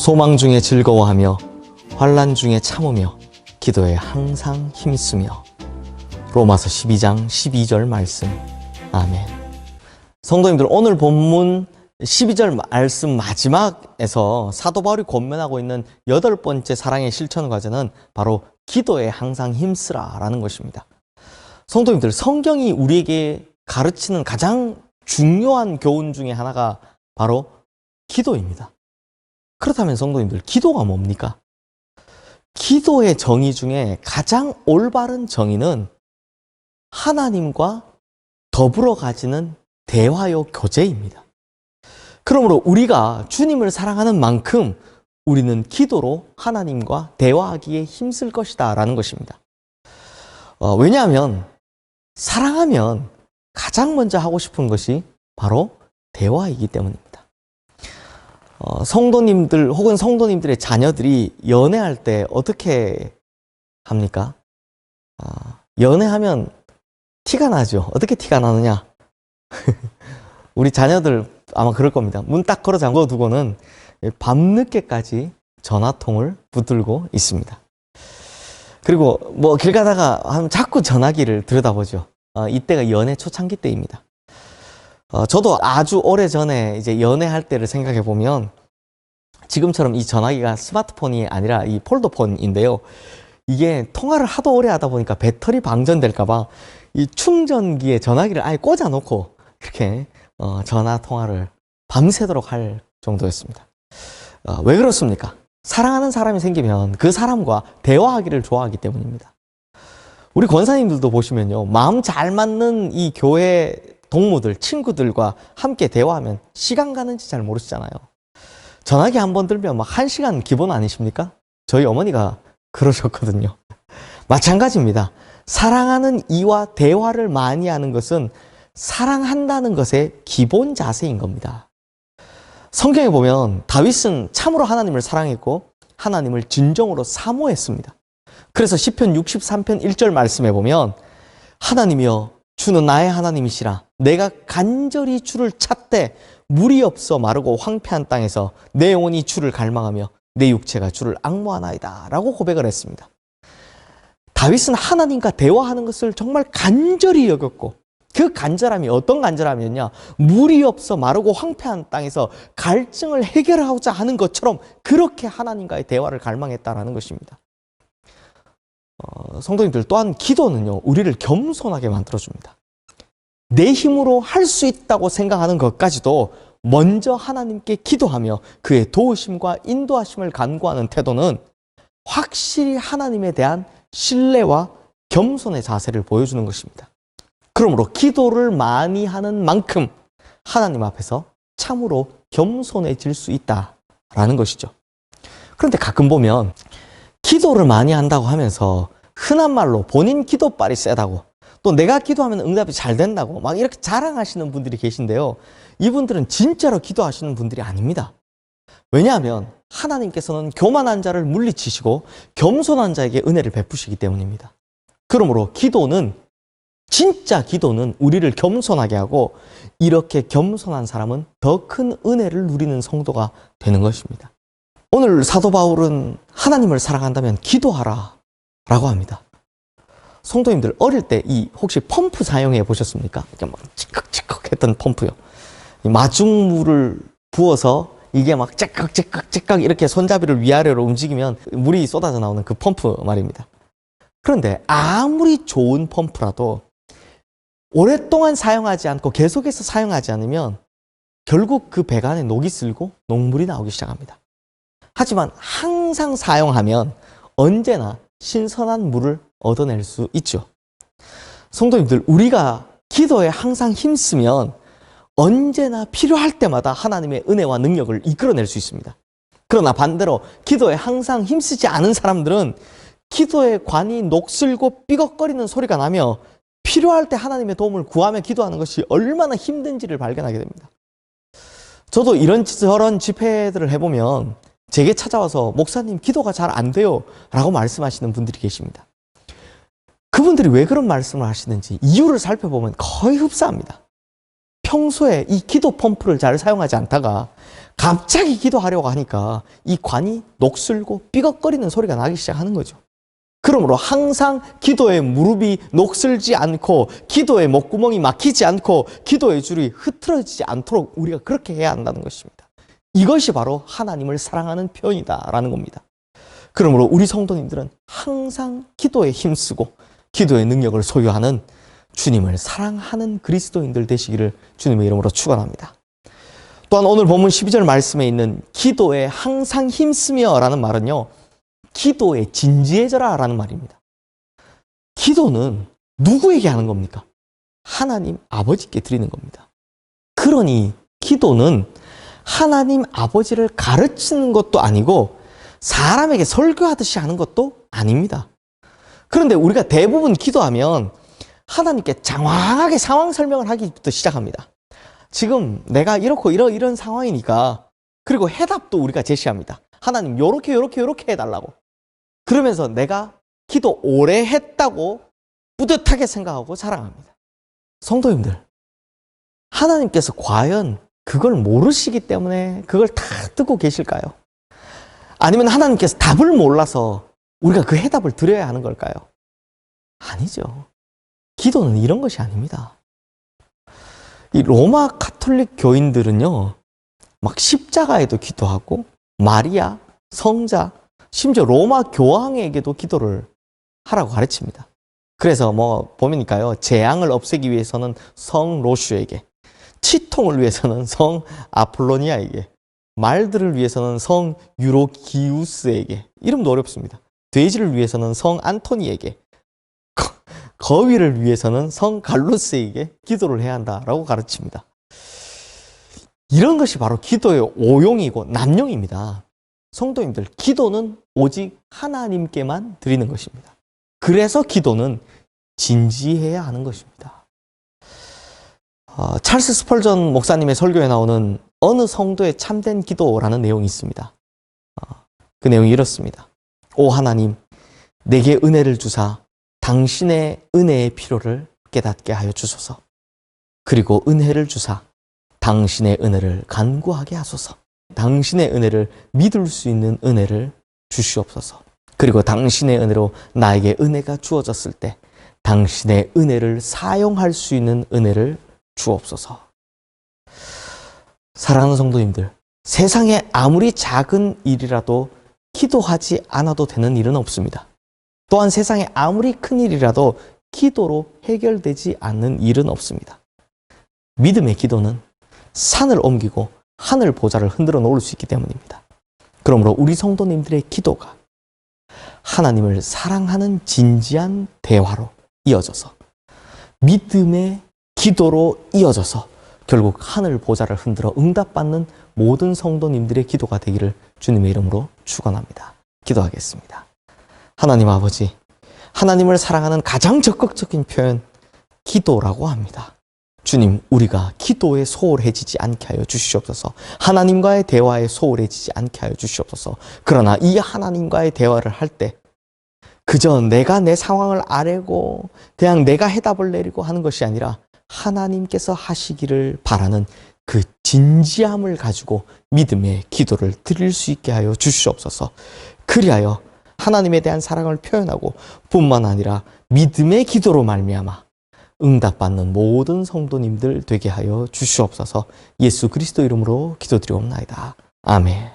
소망 중에 즐거워하며 환난 중에 참으며 기도에 항상 힘쓰며. 로마서 12장 12절 말씀. 아멘. 성도님들, 오늘 본문 12절 말씀 마지막에서 사도 바울이 권면하고 있는 8번째 사랑의 실천 과제는 바로 기도에 항상 힘쓰라 라는 것입니다. 성도님들, 성경이 우리에게 가르치는 가장 중요한 교훈 중에 하나가 바로 기도입니다. 그렇다면 성도님들, 기도가 뭡니까? 기도의 정의 중에 가장 올바른 정의는 하나님과 더불어 가지는 대화요 교제입니다. 그러므로 우리가 주님을 사랑하는 만큼 우리는 기도로 하나님과 대화하기에 힘쓸 것이다 라는 것입니다. 왜냐하면 사랑하면 가장 먼저 하고 싶은 것이 바로 대화이기 때문입니다. 성도님들 혹은 성도님들의 자녀들이 연애할 때 어떻게 합니까? 연애하면 티가 나죠. 어떻게 티가 나느냐? 우리 자녀들 아마 그럴 겁니다. 문 딱 걸어 잠궈 두고는 밤늦게까지 전화통을 붙들고 있습니다. 그리고 뭐 길 가다가 하면 자꾸 전화기를 들여다보죠. 이때가 연애 초창기 때입니다. 저도 아주 오래전에 이제 연애할 때를 생각해 보면 지금처럼 이 전화기가 스마트폰이 아니라 이 폴더폰인데요. 이게 통화를 하도 오래 하다 보니까 배터리 방전될까봐 이 충전기에 전화기를 아예 꽂아 놓고 이렇게 전화 통화를 밤새도록 할 정도였습니다. 왜 그렇습니까? 사랑하는 사람이 생기면 그 사람과 대화하기를 좋아하기 때문입니다. 우리 권사님들도 보시면요, 마음 잘 맞는 이 교회 동무들, 친구들과 함께 대화하면 시간 가는지 잘 모르시잖아요. 전화기 한번 들면 막 1시간 기본 아니십니까? 저희 어머니가 그러셨거든요. 마찬가지입니다. 사랑하는 이와 대화를 많이 하는 것은 사랑한다는 것의 기본 자세인 겁니다. 성경에 보면 다윗은 참으로 하나님을 사랑했고 하나님을 진정으로 사모했습니다. 그래서 시편 63편 1절 말씀에 보면 하나님이여 주는 나의 하나님이시라 내가 간절히 주를 찾되 물이 없어 마르고 황폐한 땅에서 내 영혼이 주를 갈망하며 내 육체가 주를 앙모하나이다 라고 고백을 했습니다. 다윗은 하나님과 대화하는 것을 정말 간절히 여겼고 그 간절함이 어떤 간절함이었냐? 물이 없어 마르고 황폐한 땅에서 갈증을 해결하고자 하는 것처럼 그렇게 하나님과의 대화를 갈망했다라는 것입니다. 성도님들, 또한 기도는요, 우리를 겸손하게 만들어줍니다. 내 힘으로 할 수 있다고 생각하는 것까지도 먼저 하나님께 기도하며 그의 도우심과 인도하심을 간구하는 태도는 확실히 하나님에 대한 신뢰와 겸손의 자세를 보여주는 것입니다. 그러므로 기도를 많이 하는 만큼 하나님 앞에서 참으로 겸손해질 수 있다라는 것이죠. 그런데 가끔 보면 기도를 많이 한다고 하면서 흔한 말로 본인 기도빨이 세다고 또 내가 기도하면 응답이 잘 된다고 막 이렇게 자랑하시는 분들이 계신데요. 이분들은 진짜로 기도하시는 분들이 아닙니다. 왜냐하면 하나님께서는 교만한 자를 물리치시고 겸손한 자에게 은혜를 베푸시기 때문입니다. 그러므로 진짜 기도는 우리를 겸손하게 하고 이렇게 겸손한 사람은 더 큰 은혜를 누리는 성도가 되는 것입니다. 오늘 사도 바울은 하나님을 사랑한다면 기도하라 라고 합니다. 성도님들, 어릴 때 혹시 펌프 사용해 보셨습니까? 이렇게 막 찌깍찌깍 했던 펌프요. 마중물을 부어서 이게 막 찌깍찌깍찌깍 이렇게 손잡이를 위아래로 움직이면 물이 쏟아져 나오는 그 펌프 말입니다. 그런데 아무리 좋은 펌프라도 오랫동안 사용하지 않고 계속해서 사용하지 않으면 결국 그 배관에 녹이 슬고 녹물이 나오기 시작합니다. 하지만 항상 사용하면 언제나 신선한 물을 얻어낼 수 있죠. 성도님들, 우리가 기도에 항상 힘쓰면 언제나 필요할 때마다 하나님의 은혜와 능력을 이끌어낼 수 있습니다. 그러나 반대로 기도에 항상 힘쓰지 않은 사람들은 기도의 관이 녹슬고 삐걱거리는 소리가 나며 필요할 때 하나님의 도움을 구하며 기도하는 것이 얼마나 힘든지를 발견하게 됩니다. 저도 이런저런 집회들을 해보면 제게 찾아와서 목사님 기도가 잘 안 돼요 라고 말씀하시는 분들이 계십니다. 그분들이 왜 그런 말씀을 하시는지 이유를 살펴보면 거의 흡사합니다. 평소에 이 기도 펌프를 잘 사용하지 않다가 갑자기 기도하려고 하니까 이 관이 녹슬고 삐걱거리는 소리가 나기 시작하는 거죠. 그러므로 항상 기도의 무릎이 녹슬지 않고 기도의 목구멍이 막히지 않고 기도의 줄이 흐트러지지 않도록 우리가 그렇게 해야 한다는 것입니다. 이것이 바로 하나님을 사랑하는 표현이다라는 겁니다. 그러므로 우리 성도님들은 항상 기도에 힘쓰고 기도의 능력을 소유하는 주님을 사랑하는 그리스도인들 되시기를 주님의 이름으로 축원합니다. 또한 오늘 본문 12절 말씀에 있는 기도에 항상 힘쓰며 라는 말은요, 기도에 진지해져라 라는 말입니다. 기도는 누구에게 하는 겁니까? 하나님 아버지께 드리는 겁니다. 그러니 기도는 하나님 아버지를 가르치는 것도 아니고 사람에게 설교하듯이 하는 것도 아닙니다. 그런데 우리가 대부분 기도하면 하나님께 장황하게 상황 설명을 하기부터 시작합니다. 지금 내가 이렇고 이런 상황이니까, 그리고 해답도 우리가 제시합니다. 하나님 요렇게 해달라고. 그러면서 내가 기도 오래 했다고 뿌듯하게 생각하고 자랑합니다. 성도님들, 하나님께서 과연 그걸 모르시기 때문에 그걸 다 듣고 계실까요? 아니면 하나님께서 답을 몰라서 우리가 그 해답을 드려야 하는 걸까요? 아니죠. 기도는 이런 것이 아닙니다. 이 로마 가톨릭 교인들은요, 막 십자가에도 기도하고 마리아, 성자, 심지어 로마 교황에게도 기도를 하라고 가르칩니다. 그래서 보면니까요, 재앙을 없애기 위해서는 성 로슈에게, 치통을 위해서는 성 아폴로니아에게, 말들을 위해서는 성 유로기우스에게, 이름도 어렵습니다. 돼지를 위해서는 성 안토니에게, 거위를 위해서는 성 갈루스에게 기도를 해야 한다라고 가르칩니다. 이런 것이 바로 기도의 오용이고 남용입니다. 성도님들, 기도는 오직 하나님께만 드리는 것입니다. 그래서 기도는 진지해야 하는 것입니다. 찰스 스펄전 목사님의 설교에 나오는 어느 성도의 참된 기도라는 내용이 있습니다. 그 내용이 이렇습니다. 오 하나님, 내게 은혜를 주사 당신의 은혜의 필요를 깨닫게 하여 주소서. 그리고 은혜를 주사 당신의 은혜를 간구하게 하소서. 당신의 은혜를 믿을 수 있는 은혜를 주시옵소서. 그리고 당신의 은혜로 나에게 은혜가 주어졌을 때 당신의 은혜를 사용할 수 있는 은혜를 주옵소서. 사랑하는 성도님들, 세상에 아무리 작은 일이라도 기도하지 않아도 되는 일은 없습니다. 또한 세상에 아무리 큰 일이라도 기도로 해결되지 않는 일은 없습니다. 믿음의 기도는 산을 옮기고 하늘 보좌를 흔들어 놓을 수 있기 때문입니다. 그러므로 우리 성도님들의 기도가 하나님을 사랑하는 진지한 대화로 이어져서 믿음의 기도로 이어져서 결국 하늘 보좌를 흔들어 응답받는 모든 성도님들의 기도가 되기를 주님의 이름으로 축원합니다. 기도하겠습니다. 하나님 아버지, 하나님을 사랑하는 가장 적극적인 표현, 기도라고 합니다. 주님, 우리가 기도에 소홀해지지 않게 하여 주시옵소서. 하나님과의 대화에 소홀해지지 않게 하여 주시옵소서. 그러나 이 하나님과의 대화를 할 때 그저 내가 내 상황을 아뢰고 그냥 내가 해답을 내리고 하는 것이 아니라 하나님께서 하시기를 바라는 그 진지함을 가지고 믿음의 기도를 드릴 수 있게 하여 주시옵소서. 그리하여 하나님에 대한 사랑을 표현하고 뿐만 아니라 믿음의 기도로 말미암아 응답받는 모든 성도님들 되게 하여 주시옵소서. 예수 그리스도 이름으로 기도드리옵나이다. 아멘.